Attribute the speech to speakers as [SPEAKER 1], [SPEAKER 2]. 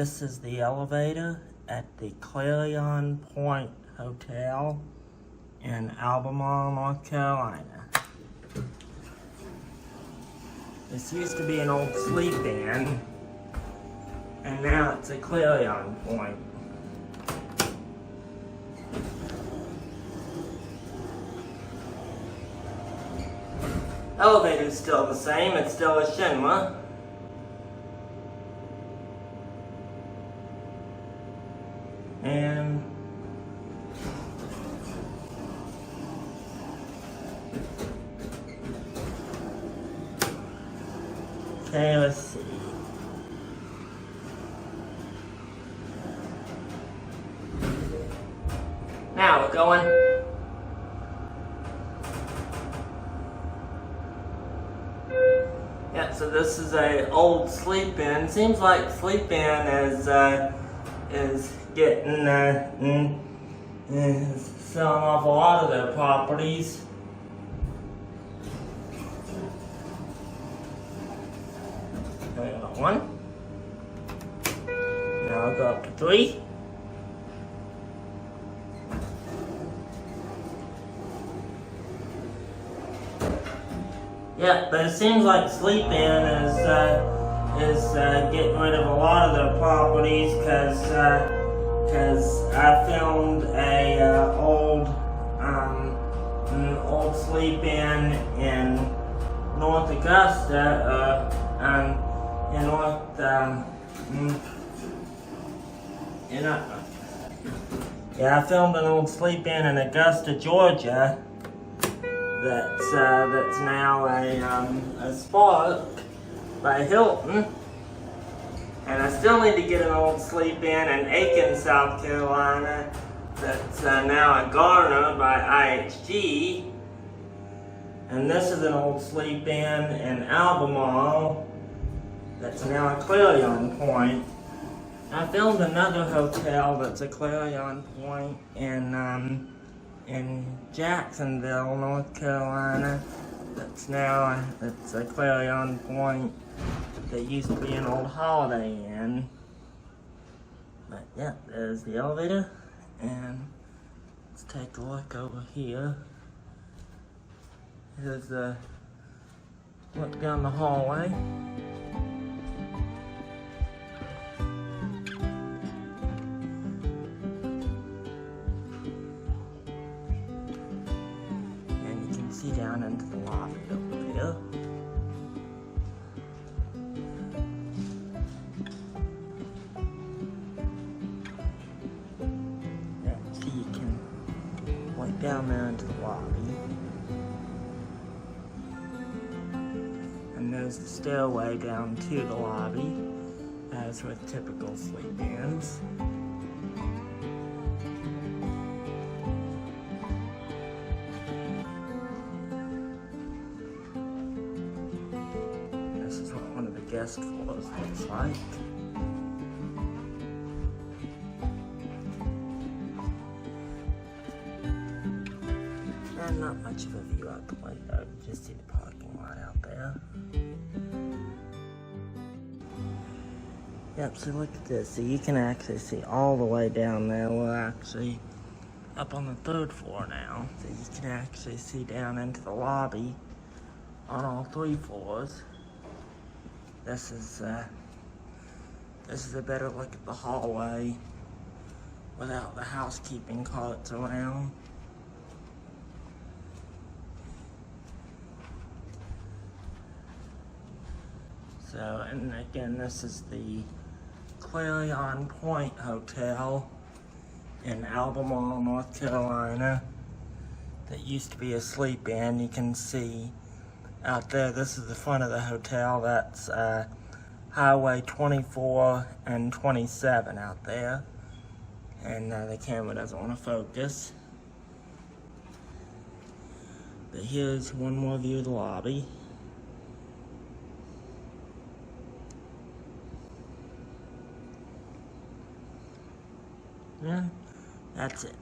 [SPEAKER 1] This is the elevator at the Clarion Pointe Hotel in Albemarle, North Carolina. This used to be an old sleep inn, and now it's a Clarion Pointe. Elevator's still the same, it's still a Schindler. And okay, let's see. Now we're going. Yeah, so this is a old sleep inn. Seems like sleep inn is getting selling off a lot of their properties. Okay, got one. Now I'll go up to 3. Yeah, but it seems like Sleep Inn is getting rid of a lot of their properties because I filmed an old Sleep Inn in North Augusta, I filmed an old Sleep Inn in Augusta, Georgia. That's now a Spark by Hilton, and I still need to get an old Sleep Inn in Aiken, South Carolina. That's now a Garner by IHG, and this is an old Sleep Inn in Albemarle. That's now a Clarion Pointe. I filmed another hotel that's a Clarion Pointe in Jacksonville, North Carolina. It's a Clarion Pointe that used to be an old Holiday Inn. But yeah, there's the elevator, and let's take a look over here. Here's the look down the hallway. See down into the lobby over there. Yeah, see, you can walk down there into the lobby. And there's the stairway down to the lobby, as with typical sleep inns. This is what one of the guest floors looks like. And not much of a view out the window, you just see the parking lot out there. Yep, so look at this. So you can actually see all the way down there. We're actually up on the 3rd floor now. So you can actually see down into the lobby on all 3 floors. This is a better look at the hallway without the housekeeping carts around. So, and again, this is the Clarion Pointe Hotel in Albemarle, North Carolina, that used to be a sleep inn. You can see out there, this is the front of the hotel. That's Highway 24 and 27 out there. And the camera doesn't want to focus. But here's one more view of the lobby. Yeah, that's it.